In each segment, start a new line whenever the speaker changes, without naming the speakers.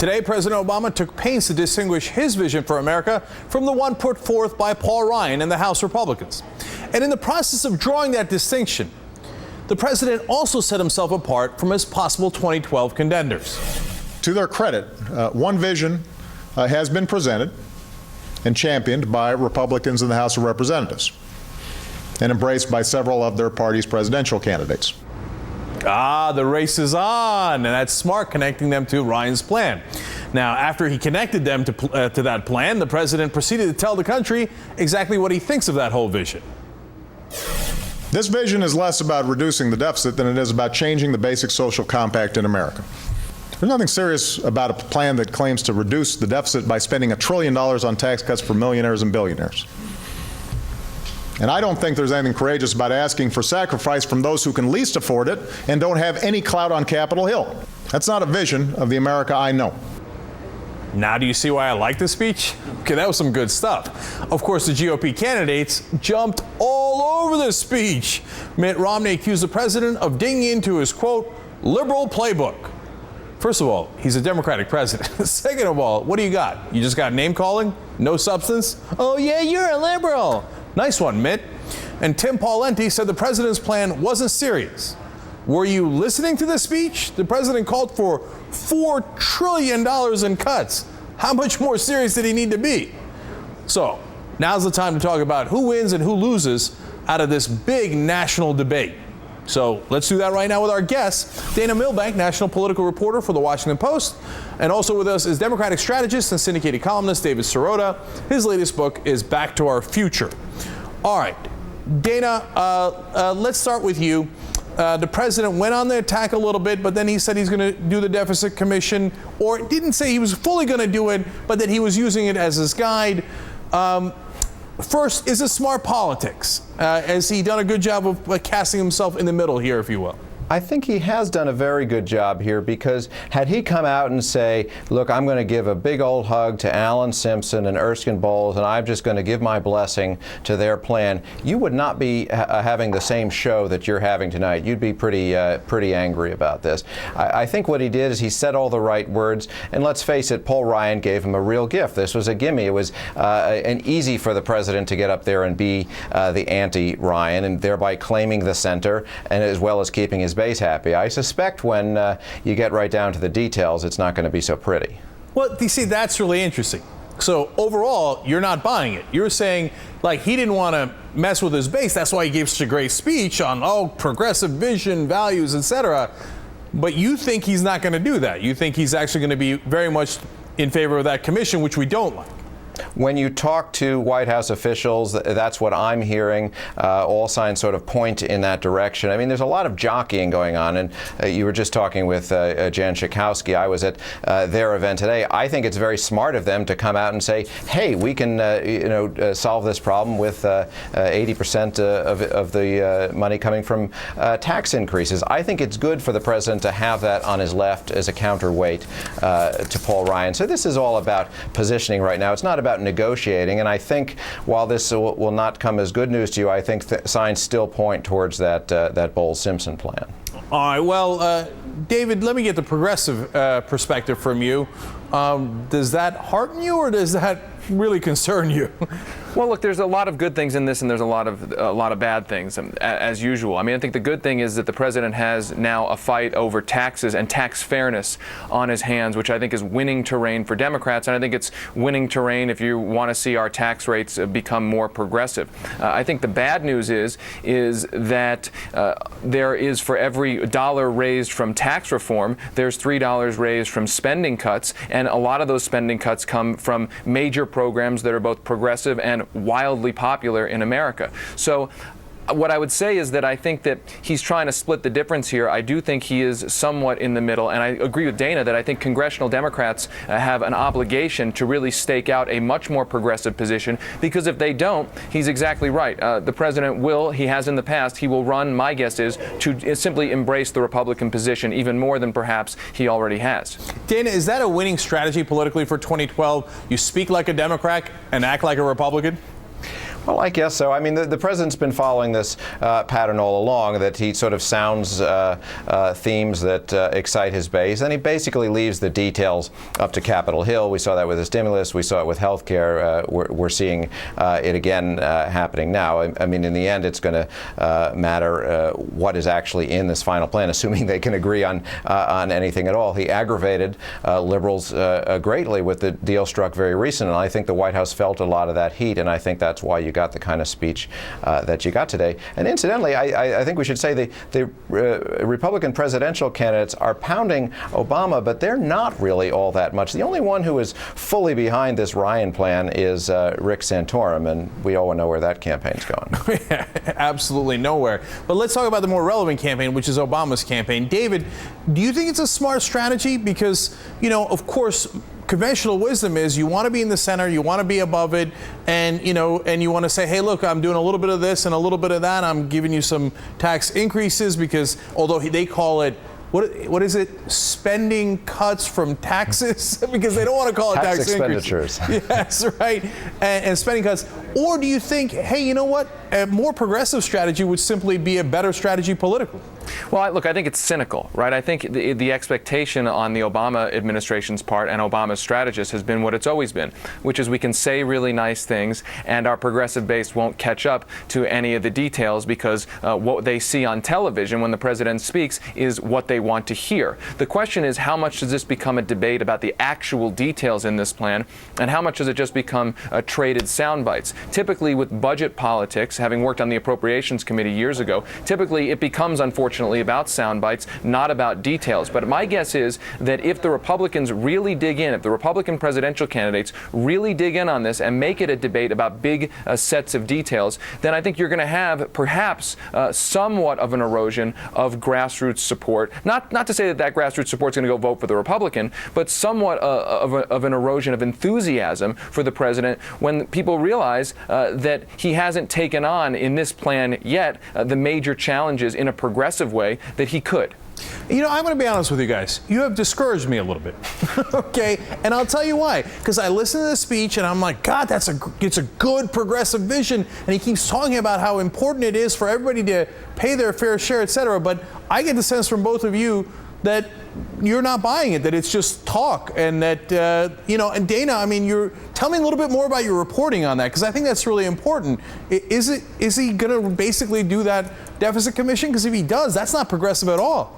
Today, President Obama took pains to distinguish his vision for America from the one put forth by Paul Ryan and the House Republicans. And in the process of drawing that distinction, the president also set himself apart from his possible 2012 contenders.
To their credit, one vision has been presented and championed by Republicans in the House of Representatives and embraced by several of their party's presidential candidates.
The race is on, and that's smart, connecting them to Ryan's plan. Now, after he connected them to that plan, the president proceeded to tell the country exactly what he thinks of that whole vision.
This vision is less about reducing the deficit than it is about changing the basic social compact in America. There's nothing serious about a plan that claims to reduce the deficit by spending $1 trillion on tax cuts for millionaires and billionaires. And I don't think there's anything courageous about asking for sacrifice from those who can least afford it and don't have any clout on Capitol Hill. That's not a vision of the America I know.
Now, do you see why I like this speech? Okay, that was some good stuff. Of course, the GOP candidates jumped all over this speech. Mitt Romney accused the president of digging into his, quote, liberal playbook. First of all, he's a Democratic president. Second of all, what do you got? You just got name calling? No substance? Oh, yeah, you're a liberal. Nice one, Mitt. And Tim Pawlenty said the president's plan wasn't serious. Were you listening to this speech? The president called for $4 trillion in cuts. How much more serious did he need to be? So now's the time to talk about who wins and who loses out of this big national debate. So let's do that right now with our guest, Dana Milbank, national political reporter for The Washington Post. And also with us is Democratic strategist and syndicated columnist David Sirota. His latest book is Back to Our Future. All right, Dana, let's start with you. The president went on the attack a little bit, but then he said he's going to do the deficit commission, or didn't say he was fully going to do it, but that he was using it as his guide. First, is it smart politics? Has he done a good job of casting himself in the middle here, if you will?
I think he has done a very good job here, because had he come out and say, look, I'm going to give a big old hug to Alan Simpson and Erskine Bowles, and I'm just going to give my blessing to their plan, you would not be having the same show that you're having tonight. You'd be pretty angry about this. I think what he did is he said all the right words, and let's face it, Paul Ryan gave him a real gift. This was a gimme. It was an easy for the president to get up there and be the anti-Ryan, and thereby claiming the center, and as well as keeping his base happy. I suspect when you get right down to the details, it's not going to be so pretty.
Well, you see, that's really interesting. So overall, you're not buying it. You're saying, like, he didn't want to mess with his base. That's why he gave such a great speech on, progressive vision, values, etc. But you think he's not going to do that. You think he's actually going to be very much in favor of that commission, which we don't like.
When you talk to White House officials, that's what I'm hearing. All signs sort of point in that direction. I mean, there's a lot of jockeying going on, and you were just talking with Jan Schakowsky. I was at their event today. I think it's very smart of them to come out and say, hey, we can solve this problem with 80% of the money coming from tax increases. I think it's good for the president to have that on his left as a counterweight to Paul Ryan. So this is all about positioning right now. It's not about negotiating, and I think while this will not come as good news to you, I think the signs still point towards that Bowles-Simpson plan.
All right, well, David, let me get the progressive perspective from you. Does that hearten you, or does that really concern you?
Well, look, there's a lot of good things in this, and there's a lot of bad things, as usual. I mean, I think the good thing is that the president has now a fight over taxes and tax fairness on his hands, which I think is winning terrain for Democrats, and I think it's winning terrain if you want to see our tax rates become more progressive. I think the bad news is that there is, for every dollar raised from tax reform, there's $3 raised from spending cuts, and a lot of those spending cuts come from major programs that are both progressive and wildly popular in America. So what I would say is that I think that he's trying to split the difference here. I do think he is somewhat in the middle, and I agree with Dana that I think congressional Democrats have an obligation to really stake out a much more progressive position, because if they don't, he's exactly right. The president he has in the past, he will run, my guess is, to simply embrace the Republican position even more than perhaps he already has.
Dana, is that a winning strategy politically for 2012? You speak like a Democrat and act like a Republican?
Well, I guess so. I mean, the president's been following this pattern all along, that he sort of sounds themes that excite his base, and he basically leaves the details up to Capitol Hill. We saw that with the stimulus. We saw it with health care. We're seeing it again happening now. I mean, in the end, it's going to matter what is actually in this final plan, assuming they can agree on anything at all. He aggravated liberals greatly with the deal struck very recent, and I think the White House felt a lot of that heat, and I think that's why you got the kind of speech that you got today. And incidentally, I think we should say the Republican presidential candidates are pounding Obama, but they're not really all that much. The only one who is fully behind this Ryan plan is Rick Santorum, and we all know where that campaign's going.
Yeah, absolutely nowhere. But let's talk about the more relevant campaign, which is Obama's campaign. David, do you think it's a smart strategy? Because, you know, of course, conventional wisdom is you want to be in the center, you want to be above it, and you want to say, hey, look, I'm doing a little bit of this and a little bit of that. I'm giving you some tax increases, because although they call it, what is it? Spending cuts from taxes? Because they don't want to call it tax
expenditures.
Yes, right. And spending cuts. Or do you think, hey, you know what? A more progressive strategy would simply be a better strategy politically?
Well, look, I think it's cynical, right? I think the expectation on the Obama administration's part and Obama's strategists has been what it's always been, which is we can say really nice things and our progressive base won't catch up to any of the details, because what they see on television when the president speaks is what they want to hear. The question is, how much does this become a debate about the actual details in this plan, and how much does it just become traded sound bites? Typically with budget politics, having worked on the Appropriations Committee years ago, typically it becomes, unfortunately, about sound bites, not about details. But my guess is that if the Republicans really dig in, if the Republican presidential candidates really dig in on this and make it a debate about big sets of details, then I think you're going to have perhaps somewhat of an erosion of grassroots support. Not to say that grassroots support is going to go vote for the Republican, but somewhat of an erosion of enthusiasm for the president when people realize that he hasn't taken on in this plan yet the major challenges in a progressive way that he could.
You know, I'm going to be honest with you guys. You have discouraged me a little bit, okay? And I'll tell you why. Because I listen to the speech and I'm like, God, it's a good progressive vision. And he keeps talking about how important it is for everybody to pay their fair share, et cetera. But I get the sense from both of you that you're not buying it, that it's just talk, and that, and Dana, I mean, tell me a little bit more about your reporting on that, because I think that's really important. Is he going to basically do that deficit commission? Because if he does, that's not progressive at all.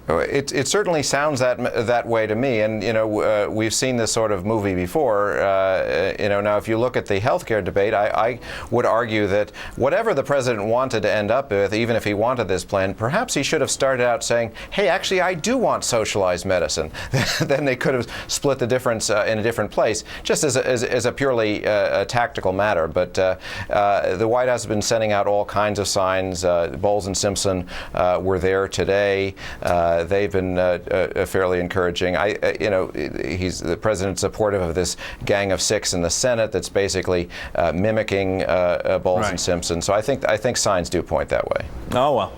It certainly sounds that way to me, and we've seen this sort of movie before. Now if you look at the healthcare debate, I would argue that whatever the president wanted to end up with, even if he wanted this plan, perhaps he should have started out saying, "Hey, actually, I do want socialized medicine." Then they could have split the difference in a different place, just as a purely tactical matter. But the White House has been sending out all kinds of signs. Bowles and Simpson were there today. They've been fairly encouraging. The president's supportive of this gang of six in the Senate that's basically mimicking Bowles and Simpson. So I think signs do point that way.
Oh, well.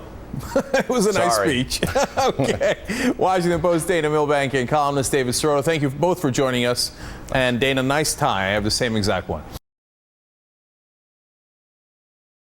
It was a nice speech. Okay. Washington Post Dana Milbank and columnist David Sirota, thank you both for joining us. And Dana, nice tie. I have the same exact one.